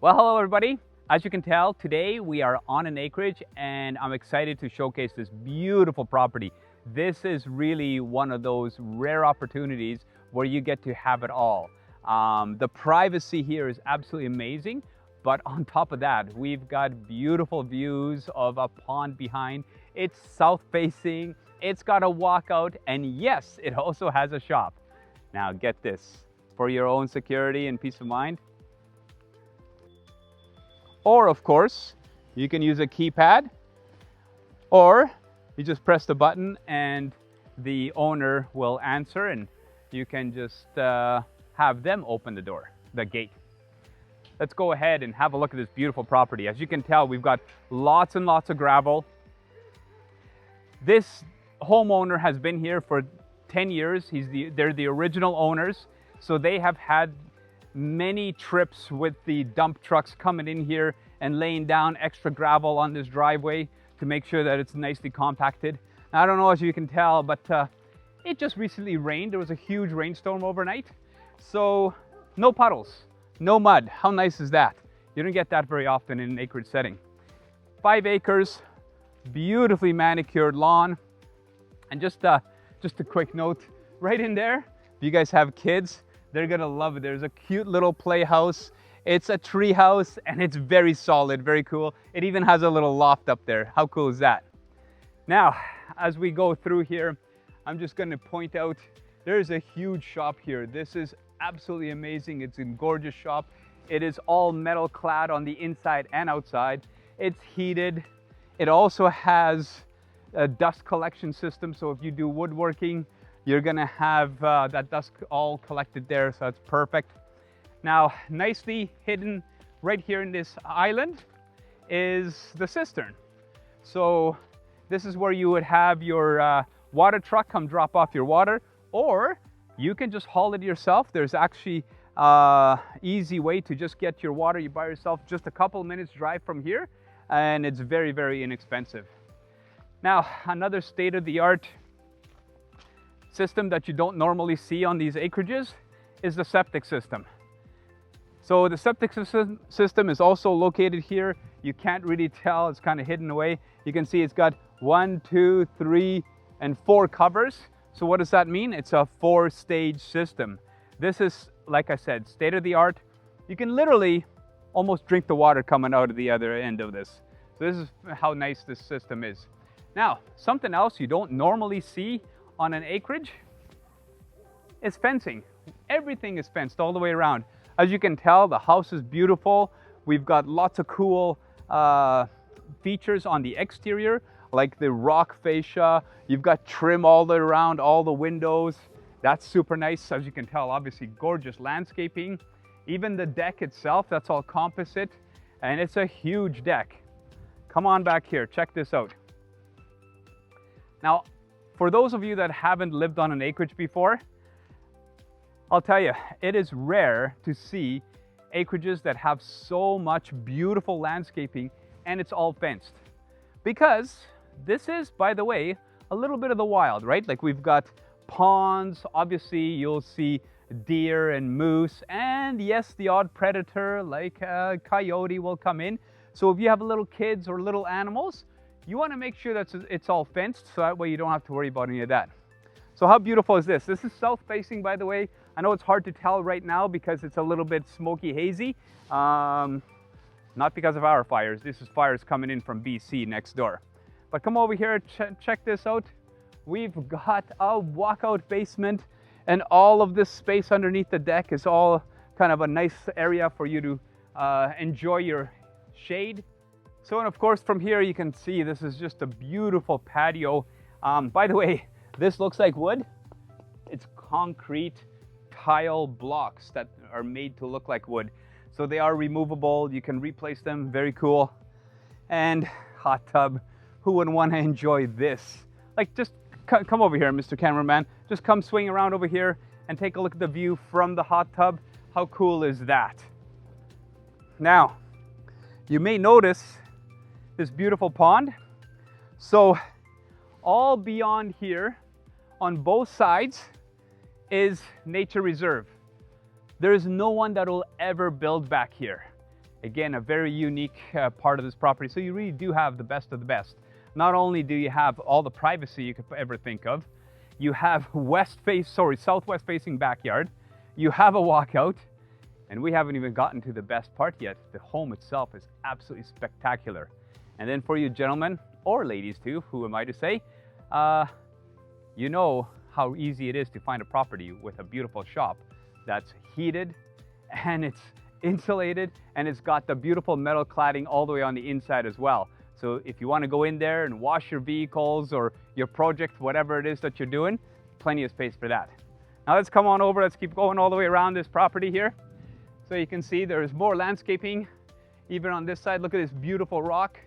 Well, hello everybody. As you can tell, today we are on an acreage and I'm excited to showcase this beautiful property. This is really one of those rare opportunities where you get to have it all. The privacy here is absolutely amazing, but on top of that, we've got beautiful views of a pond behind. It's south facing, it's got a walkout, and yes, it also has a shop. Now get this, for your own security and peace of mind. Or of course, you can use a keypad, or you just press the button and the owner will answer and you can just have them open the gate. Let's go ahead and have a look at this beautiful property. As you can tell, we've got lots and lots of gravel. This homeowner has been here for 10 years. They're the original owners, so they have had many trips with the dump trucks coming in here and laying down extra gravel on this driveway to make sure that it's nicely compacted. Now, I don't know as you can tell, but it just recently rained. There was a huge rainstorm overnight, so no puddles, no mud. How nice is that? You don't get that very often in an acreage setting. 5 acres, beautifully manicured lawn. And just a quick note, right in there, if you guys have kids, they're gonna love it. There's a cute little playhouse. It's a tree house and it's very solid, very cool. It even has a little loft up there. How cool is that? Now, as we go through here, I'm just gonna point out, there's a huge shop here. This is absolutely amazing. It's a gorgeous shop. It is all metal clad on the inside and outside. It's heated. It also has a dust collection system. So if you do woodworking, you're gonna have that dust all collected there, so that's perfect. Now, nicely hidden right here in this island is the cistern. So this is where you would have your water truck come drop off your water, or you can just haul it yourself. There's actually easy way to just get your water. You buy yourself just a couple minutes drive from here, and it's very, very inexpensive. Now, another state-of-the-art system that you don't normally see on these acreages is the septic system. So the septic system is also located here. You can't really tell, it's kind of hidden away. You can see it's got 1, 2, 3, and 4 covers. So what does that mean? It's a 4-stage system. This is, like I said, state-of-the-art. You can literally almost drink the water coming out of the other end of this. So this is how nice this system is. Now, something else you don't normally see on an acreage is fencing. Everything is fenced all the way around. As you can tell, the house is beautiful. We've got lots of cool features on the exterior, like the rock fascia. You've got trim all the way around all the windows. That's super nice. As you can tell, obviously gorgeous landscaping. Even the deck itself, that's all composite, and it's a huge deck. Come on back here, check this out. Now, for those of you that haven't lived on an acreage before, I'll tell you, it is rare to see acreages that have so much beautiful landscaping and it's all fenced. Because this is, by the way, a little bit of the wild, right? Like we've got ponds, obviously you'll see deer and moose, and yes, the odd predator like a coyote will come in. So if you have little kids or little animals, you want to make sure that it's all fenced, so that way you don't have to worry about any of that. So how beautiful is this? This is south facing, by the way. I know it's hard to tell right now because it's a little bit smoky hazy. Not because of our fires. This is fires coming in from BC next door. But come over here, check this out. We've got a walkout basement, and all of this space underneath the deck is all kind of a nice area for you to enjoy your shade. So, and of course from here you can see this is just a beautiful patio. By the way, this looks like wood. It's concrete tile blocks that are made to look like wood. So they are removable, you can replace them, very cool. And hot tub, who wouldn't want to enjoy this? Like just come over here, Mr. Cameraman. Just come swing around over here and take a look at the view from the hot tub. How cool is that? Now, you may notice this beautiful pond. So all beyond here on both sides is nature reserve. There is no one that will ever build back here. Again, a very unique part of this property. So you really do have the best of the best. Not only do you have all the privacy you could ever think of, you have southwest facing backyard, you have a walkout, and we haven't even gotten to the best part yet. The home itself is absolutely spectacular. And then for you gentlemen, or ladies too, who am I to say, you know how easy it is to find a property with a beautiful shop that's heated and it's insulated and it's got the beautiful metal cladding all the way on the inside as well. So if you want to go in there and wash your vehicles or your project, whatever it is that you're doing, plenty of space for that. Now let's come on over, let's keep going all the way around this property here. So you can see there's more landscaping even on this side. Look at this beautiful rock.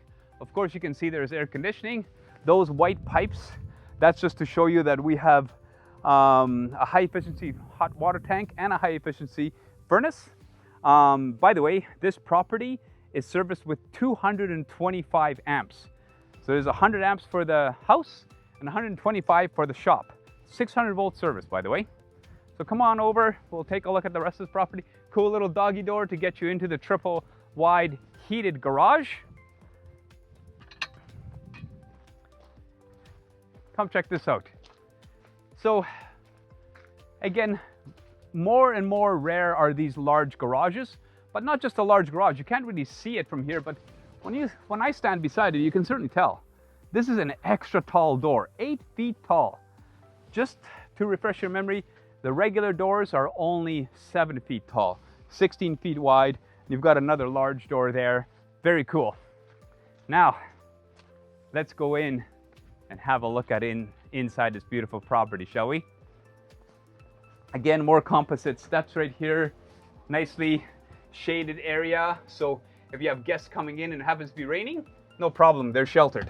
Of course you can see there's air conditioning. Those white pipes, that's just to show you that we have a high efficiency hot water tank and a high efficiency furnace. By the way, this property is serviced with 225 amps. So there's 100 amps for the house and 125 for the shop. 600 volt service, by the way. So come on over, we'll take a look at the rest of this property. Cool little doggy door to get you into the triple wide heated garage. Come check this out. So again, more and more rare are these large garages, but not just a large garage. You can't really see it from here, but when I stand beside it, you can certainly tell. This is an extra tall door, 8 feet tall. Just to refresh your memory, the regular doors are only 7 feet tall, 16 feet wide. You've got another large door there. Very cool. Now, let's go in and have a look at inside this beautiful property, shall we? Again, more composite steps right here. Nicely shaded area. So if you have guests coming in and it happens to be raining, no problem, they're sheltered.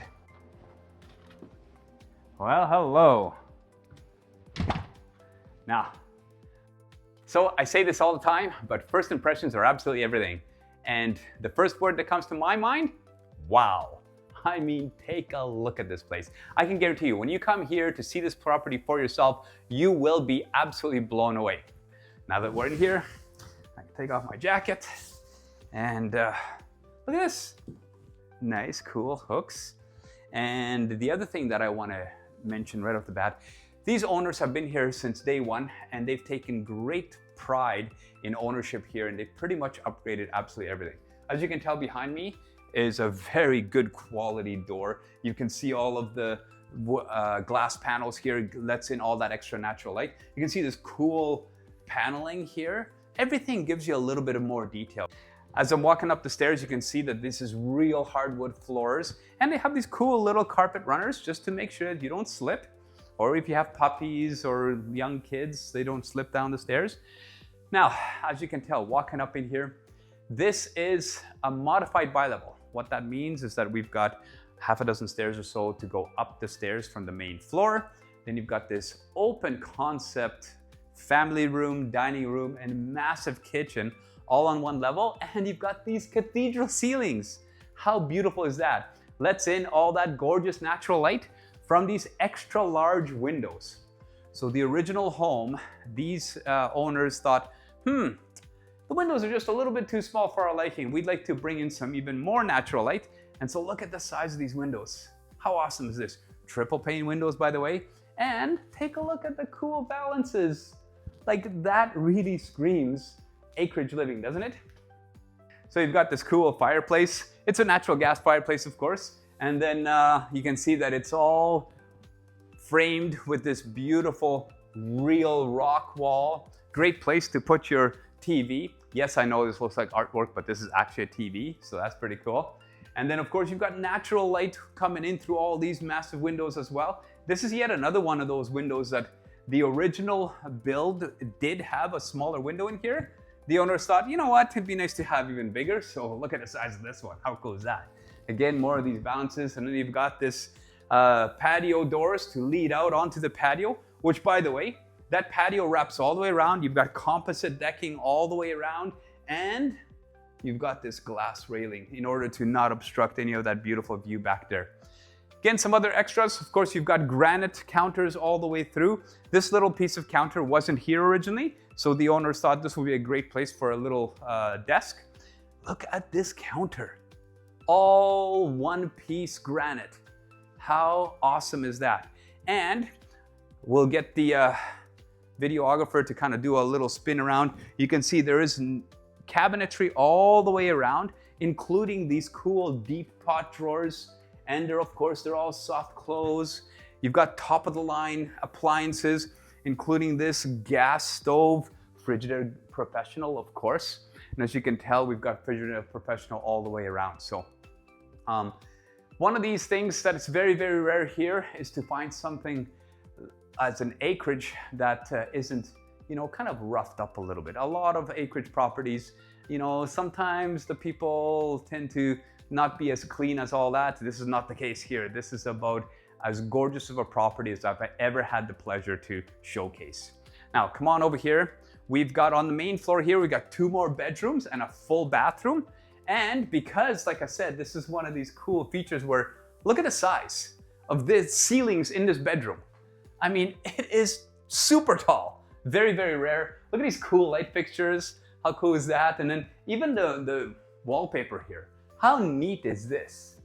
Well, hello. Now, so I say this all the time, but first impressions are absolutely everything. And the first word that comes to my mind, wow. I mean, take a look at this place. I can guarantee you, when you come here to see this property for yourself, you will be absolutely blown away. Now that we're in here, I can take off my jacket and look at this. Nice, cool hooks. And the other thing that I want to mention right off the bat, these owners have been here since day one and they've taken great pride in ownership here, and they've pretty much upgraded absolutely everything. As you can tell behind me is a very good quality door. You can see all of the glass panels here, lets in all that extra natural light. You can see this cool paneling here. Everything gives you a little bit of more detail. As I'm walking up the stairs, you can see that this is real hardwood floors, and they have these cool little carpet runners just to make sure that you don't slip, or if you have puppies or young kids, they don't slip down the stairs. Now, as you can tell, walking up in here, this is a modified bi-level. What that means is that we've got half a dozen stairs or so to go up the stairs from the main floor. Then you've got this open concept family room, dining room, and massive kitchen all on one level. And you've got these cathedral ceilings. How beautiful is that? Lets in all that gorgeous natural light from these extra large windows. So the original home, these owners thought, the windows are just a little bit too small for our liking. We'd like to bring in some even more natural light. And so look at the size of these windows. How awesome is this? Triple pane windows, by the way. And take a look at the cool balances. Like, that really screams acreage living, doesn't it? So you've got this cool fireplace. It's a natural gas fireplace, of course. And then you can see that it's all framed with this beautiful real rock wall. Great place to put your TV. Yes, I know this looks like artwork, but this is actually a TV, so that's pretty cool. And then of course you've got natural light coming in through all these massive windows as well. This is yet another one of those windows that the original build did have a smaller window in here. The owners thought, you know what, it'd be nice to have even bigger. So look at the size of this one. How cool is that? Again, more of these balances. And then you've got this patio doors to lead out onto the patio, which, by the way, that patio wraps all the way around. You've got composite decking all the way around, and you've got this glass railing in order to not obstruct any of that beautiful view back there. Again, some other extras. Of course, you've got granite counters all the way through. This little piece of counter wasn't here originally, so the owners thought this would be a great place for a little desk. look at this counter. All one-piece granite. How awesome is that? And we'll get the videographer to kind of do a little spin around. You can see there is cabinetry all the way around, including these cool deep pot drawers. And they're, of course, they're all soft close. You've got top of the line appliances, including this gas stove, Frigidaire Professional, of course. And as you can tell, we've got Frigidaire Professional all the way around. So one of these things that is very, very rare here is to find something as an acreage that isn't, you know, kind of roughed up a little bit. A lot of acreage properties, you know, sometimes the people tend to not be as clean as all that. This is not the case here. This is about as gorgeous of a property as I've ever had the pleasure to showcase. Now, come on over here. We've got on the main floor here, we've got 2 more bedrooms and a full bathroom. And because, like I said, this is one of these cool features where, look at the size of the ceilings in this bedroom. I mean, it is super tall. Very, very rare. Look at these cool light fixtures. How cool is that? And then even the wallpaper here. How neat is this?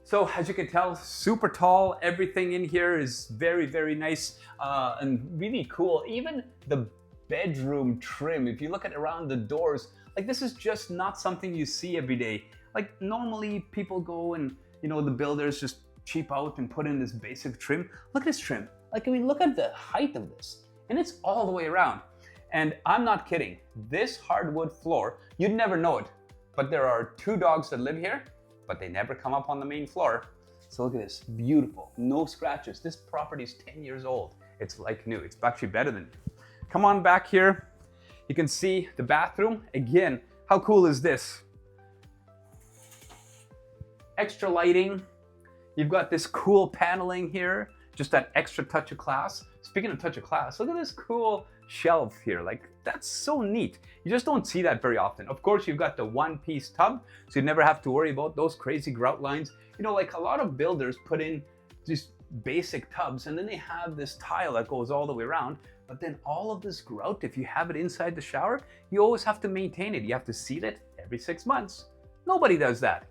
So as you can tell, super tall. Everything in here is very, very nice and really cool. Even the bedroom trim, if you look at around the doors, like this is just not something you see every day. Like normally people go and, you know, the builders just cheap out and put in this basic trim. Look at this trim. Like, I mean, look at the height of this. And it's all the way around. And I'm not kidding. This hardwood floor, you'd never know it, but there are 2 dogs that live here, but they never come up on the main floor. So look at this, beautiful, no scratches. This property is 10 years old. It's like new. It's actually better than new. Come on back here. You can see the bathroom. Again, how cool is this? Extra lighting. You've got this cool paneling here, just that extra touch of class. Speaking of touch of class, look at this cool shelf here. Like, that's so neat. You just don't see that very often. Of course, you've got the one-piece tub, so you never have to worry about those crazy grout lines. You know, like a lot of builders put in just basic tubs, and then they have this tile that goes all the way around. But then all of this grout, if you have it inside the shower, you always have to maintain it. You have to seal it every 6 months. Nobody does that.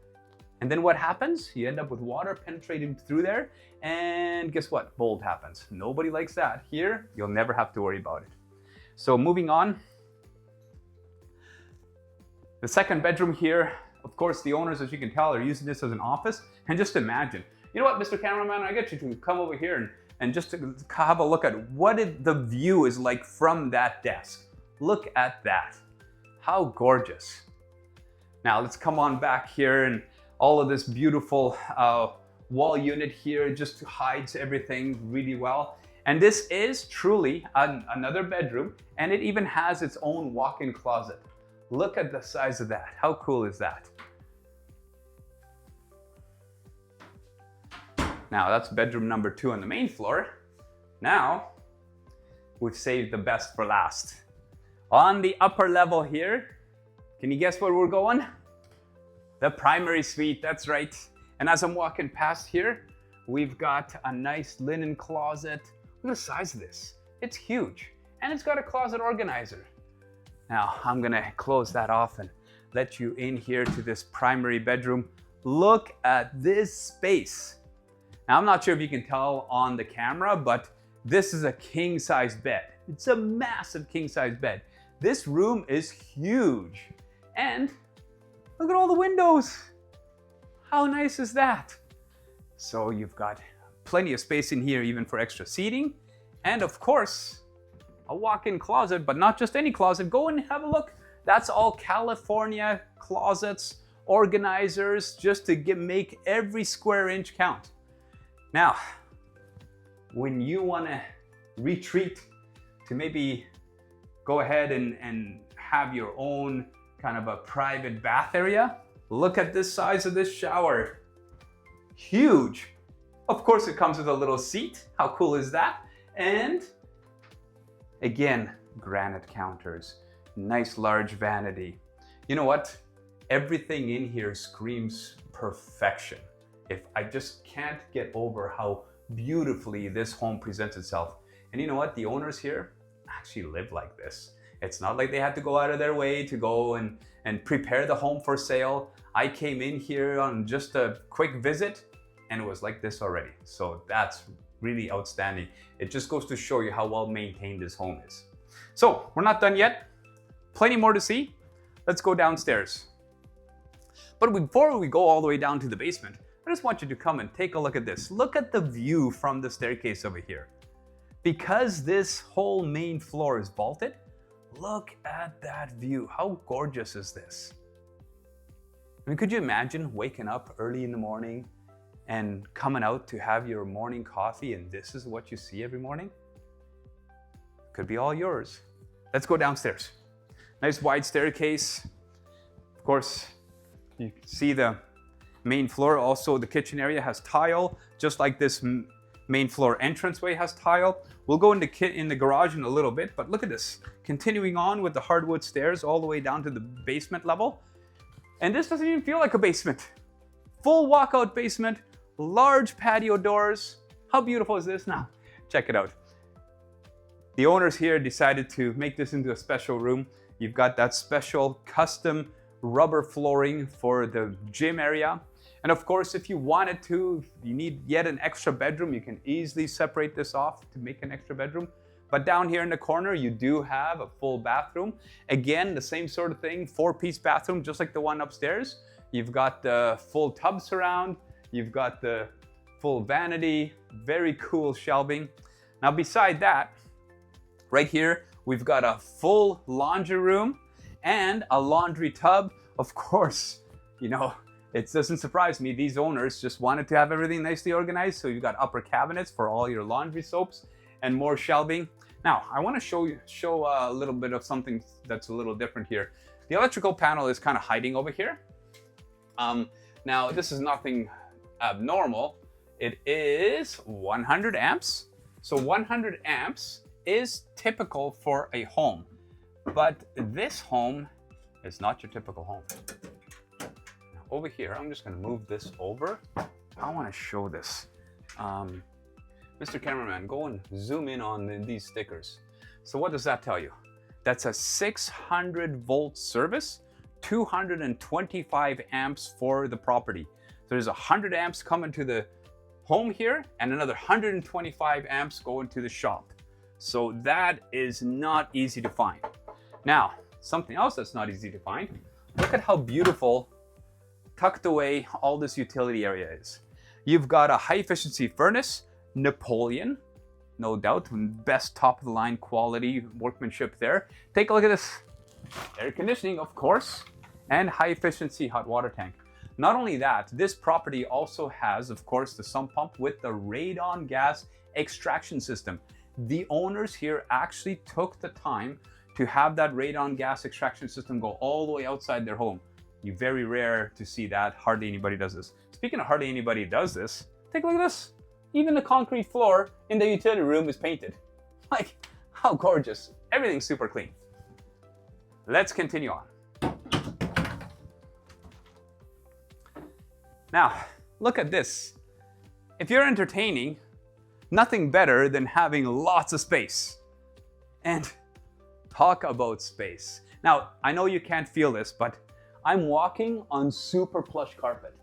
And then what happens? You end up with water penetrating through there, and guess what? Mold happens. Nobody likes that. Here, you'll never have to worry about it. So moving on. The second bedroom here, of course, the owners, as you can tell, are using this as an office. And just imagine, you know what, Mr. Cameraman, I get you to come over here and just to have a look at what the view is like from that desk. Look at that. How gorgeous. Now let's come on back here, and all of this beautiful wall unit here just hides everything really well. And this is truly another bedroom, and it even has its own walk-in closet. Look at the size of that. How cool is that? Now that's bedroom number 2 on the main floor. Now we've saved the best for last. On the upper level here, can you guess where we're going? The primary suite, that's right. And as I'm walking past here, we've got a nice linen closet. Look at the size of this. It's huge. And it's got a closet organizer. Now, I'm gonna close that off and let you in here to this primary bedroom. Look at this space. Now, I'm not sure if you can tell on the camera, but this is a king-size bed. It's a massive king-size bed. This room is huge. And look at all the windows. How nice is that? So you've got plenty of space in here, even for extra seating. And of course, a walk-in closet, but not just any closet. Go and have a look. That's all California closets, organizers, just to make every square inch count. Now, when you want to retreat to maybe go ahead and have your own kind of a private bath area, look at this size of this shower. Huge. Of course, it comes with a little seat. How cool is that? And again, granite counters, nice large vanity. You know what? Everything in here screams perfection. If I just can't get over how beautifully this home presents itself. And you know what? The owners here actually live like this. It's not like they had to go out of their way to go and prepare the home for sale. I came in here on just a quick visit and it was like this already. So that's really outstanding. It just goes to show you how well maintained this home is. So we're not done yet. Plenty more to see. Let's go downstairs. But before we go all the way down to the basement, I just want you to come and take a look at this. Look at the view from the staircase over here. Because this whole main floor is vaulted, look at that view. How gorgeous is this? I mean, could you imagine waking up early in the morning and coming out to have your morning coffee and this is what you see every morning? Could be all yours. Let's go downstairs. Nice wide staircase. Of course, you can see the main floor. Also, the kitchen area has tile, just like this main floor entranceway has tile. We'll go in the garage in a little bit, but look at this. Continuing on with the hardwood stairs all the way down to the basement level. And this doesn't even feel like a basement. Full walkout basement, large patio doors. How beautiful is this now? Check it out. The owners here decided to make this into a special room. You've got that special custom rubber flooring for the gym area. And of course, if you wanted to, you need yet an extra bedroom, you can easily separate this off to make an extra bedroom. But down here in the corner, you do have a full bathroom. Again, the same sort of thing, 4-piece bathroom, just like the one upstairs. You've got the full tub surround, you've got the full vanity, very cool shelving. Now beside that, right here, we've got a full laundry room and a laundry tub. Of course, you know, it doesn't surprise me. These owners just wanted to have everything nicely organized. So you've got upper cabinets for all your laundry soaps and more shelving. Now, I want to show a little bit of something that's a little different here. The electrical panel is kind of hiding over here. Now, this is nothing abnormal. It is 100 amps. So 100 amps is typical for a home. But this home is not your typical home. Now, over here, I'm just going to move this over. I want to show this. Mr. Cameraman, go and zoom in on these stickers. So what does that tell you? That's a 600 volt service, 225 amps for the property. So there's 100 amps coming to the home here and another 125 amps going to the shop. So that is not easy to find. Now, something else that's not easy to find. Look at how beautiful tucked away all this utility area is. You've got a high efficiency furnace, Napoleon, no doubt, best top of the line quality workmanship there. Take a look at this. Air conditioning, of course, and high efficiency hot water tank. Not only that, this property also has, of course, the sump pump with the radon gas extraction system. The owners here actually took the time to have that radon gas extraction system go all the way outside their home. You're very rare to see that. Hardly anybody does this. Speaking of hardly anybody does this, take a look at this. Even the concrete floor in the utility room is painted. Like, how gorgeous. Everything's super clean. Let's continue on. Now, look at this. If you're entertaining, nothing better than having lots of space. And talk about space. Now, I know you can't feel this, but I'm walking on super plush carpet.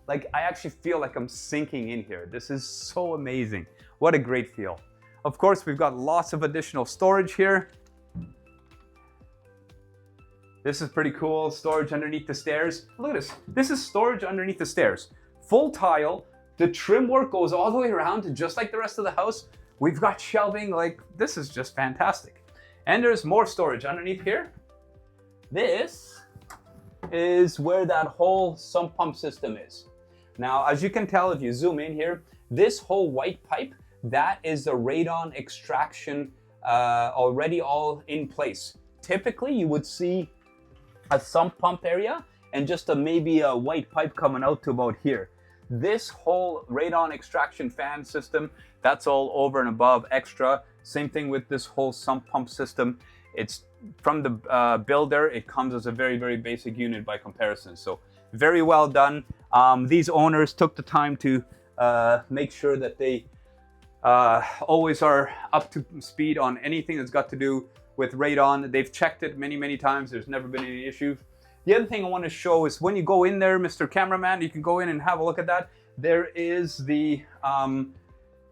Like, I actually feel like I'm sinking in here. This is so amazing. What a great feel. Of course, we've got lots of additional storage here. This is pretty cool. Storage underneath the stairs. Look at this. This is storage underneath the stairs. Full tile. The trim work goes all the way around, just like the rest of the house. We've got shelving. Like, this is just fantastic. And there's more storage underneath here. This is where that whole sump pump system is. Now, as you can tell, if you zoom in here, this whole white pipe, that is the radon extraction already all in place. Typically, you would see a sump pump area and just maybe a white pipe coming out to about here. This whole radon extraction fan system, that's all over and above extra. Same thing with this whole sump pump system. It's from the builder, it comes as a very, very basic unit by comparison. So very well done. These owners took the time to make sure that they always are up to speed on anything that's got to do with radon. They've checked it many, many times. There's never been any issues. The other thing I want to show is when you go in there, Mr. Cameraman, you can go in and have a look at that. There is the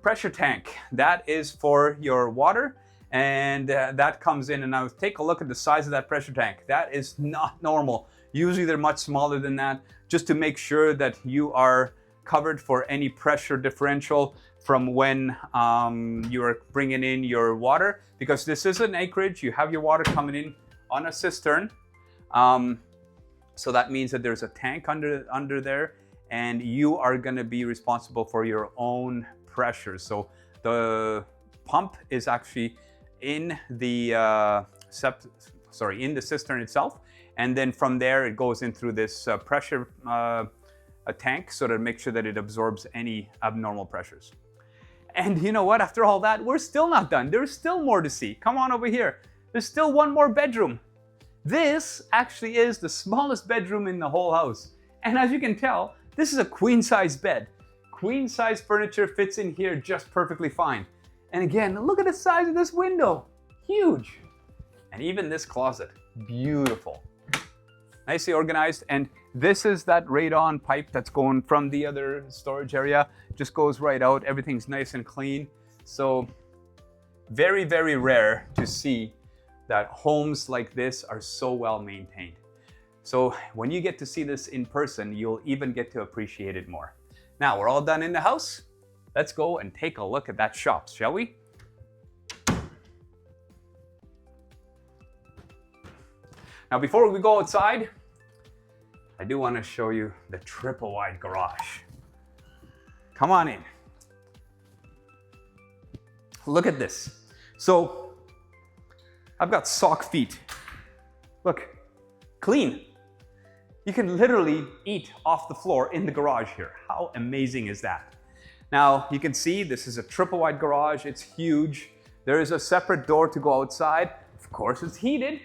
pressure tank. That is for your water, and that comes in. And now take a look at the size of that pressure tank. That is not normal. Usually they're much smaller than that, just to make sure that you are covered for any pressure differential from when you are bringing in your water, because this is an acreage. You have your water coming in on a cistern. So that means that there's a tank under there, and you are going to be responsible for your own pressure. So the pump is actually in the in the cistern itself, and then from there it goes in through this pressure tank, so to make sure that it absorbs any abnormal pressures. And you know what? After all that, we're still not done. There's still more to see. Come on over here. There's still one more bedroom. This actually is the smallest bedroom in the whole house. And as you can tell, this is a queen size bed. Queen size furniture fits in here just perfectly fine. And again, look at the size of this window. Huge. And even this closet, beautiful. Nicely organized. And this is that radon pipe that's going from the other storage area. Just goes right out. Everything's nice and clean. So very, very rare to see that homes like this are so well maintained. So when you get to see this in person, you'll even get to appreciate it more. Now we're all done in the house. Let's go and take a look at that shop, shall we? Now before we go outside, I do want to show you the triple wide garage. Come on in. Look at this. So I've got sock feet. Look, clean. You can literally eat off the floor in the garage here. How amazing is that? Now you can see this is a triple wide garage. It's huge. There is a separate door to go outside. Of course, it's heated.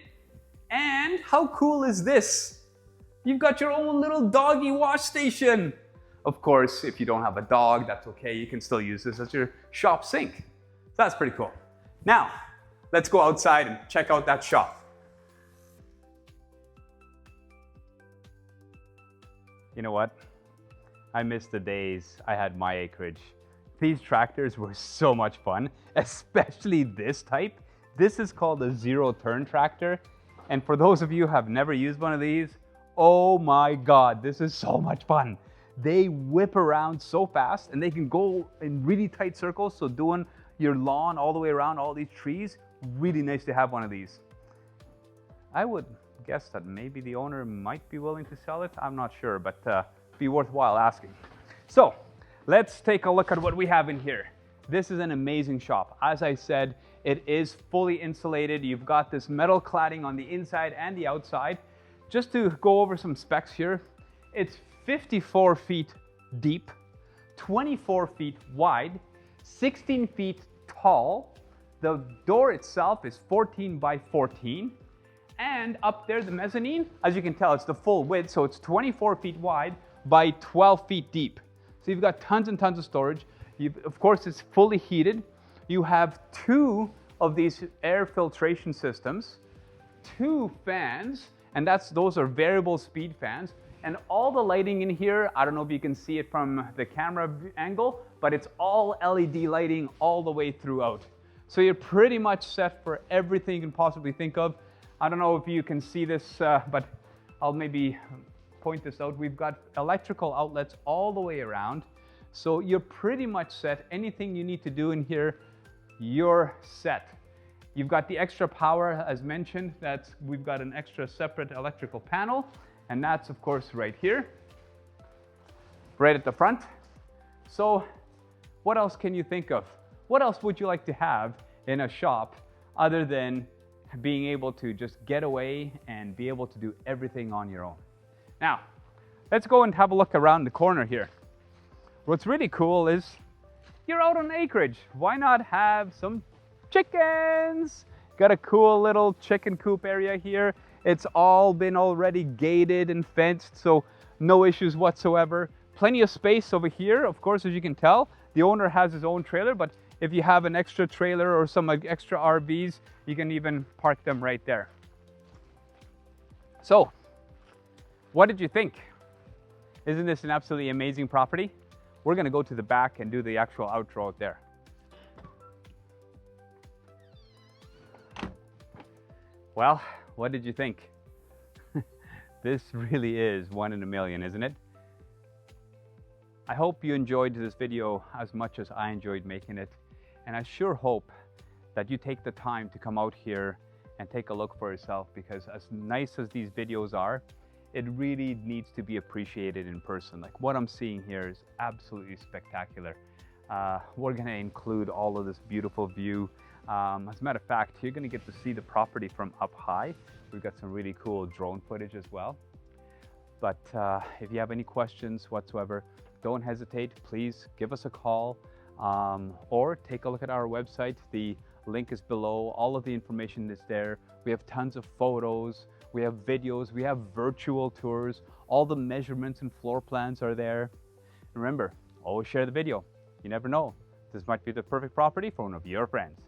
And how cool is this? You've got your own little doggy wash station. Of course, if you don't have a dog, that's okay. You can still use this as your shop sink. So that's pretty cool. Now, let's go outside and check out that shop. You know what? I miss the days I had my acreage. These tractors were so much fun, especially this type. This is called a zero-turn tractor. And for those of you who have never used one of these, oh my God, this is so much fun. They whip around so fast, and they can go in really tight circles. So doing your lawn all the way around all these trees, really nice to have one of these. I would guess that maybe the owner might be willing to sell it. I'm not sure, but be worthwhile asking. So let's take a look at what we have in here. This is an amazing shop. As I said, it is fully insulated. You've got this metal cladding on the inside and the outside. Just to go over some specs here, it's 54 feet deep, 24 feet wide, 16 feet tall. The door itself is 14 by 14. And up there, the mezzanine, as you can tell, it's the full width, so it's 24 feet wide by 12 feet deep. So you've got tons and tons of storage. Of course, it's fully heated. You have 2 of these air filtration systems, 2 fans, and those are variable speed fans. And all the lighting in here, I don't know if you can see it from the camera angle, but it's all LED lighting all the way throughout. So you're pretty much set for everything you can possibly think of. I don't know if you can see this, but I'll maybe point this out. We've got electrical outlets all the way around. So you're pretty much set. Anything you need to do in here, you're set. You've got the extra power, as mentioned. We've got an extra separate electrical panel, and that's of course right here, right at the front. So what else can you think of? What else would you like to have in a shop other than being able to just get away and be able to do everything on your own? Now, let's go and have a look around the corner here. What's really cool is you're out on acreage. Why not have some chickens? Got a cool little chicken coop area here. It's all been already gated and fenced, so no issues whatsoever. Plenty of space over here. Of course, as you can tell, the owner has his own trailer, but if you have an extra trailer or some extra RVs, you can even park them right there. So, what did you think? Isn't this an absolutely amazing property? We're gonna go to the back and do the actual outro out there. Well, what did you think? This really is one in a million, isn't it? I hope you enjoyed this video as much as I enjoyed making it. And I sure hope that you take the time to come out here and take a look for yourself, because as nice as these videos are, it really needs to be appreciated in person. Like what I'm seeing here is absolutely spectacular. We're gonna include all of this beautiful view. As a matter of fact, you're gonna get to see the property from up high. We've got some really cool drone footage as well. But if you have any questions whatsoever, don't hesitate. Please give us a call or take a look at our website. The link is below. All of the information is there. We have tons of photos, we have videos, we have virtual tours. All the measurements and floor plans are there. And remember, always share the video. You never know, this might be the perfect property for one of your friends.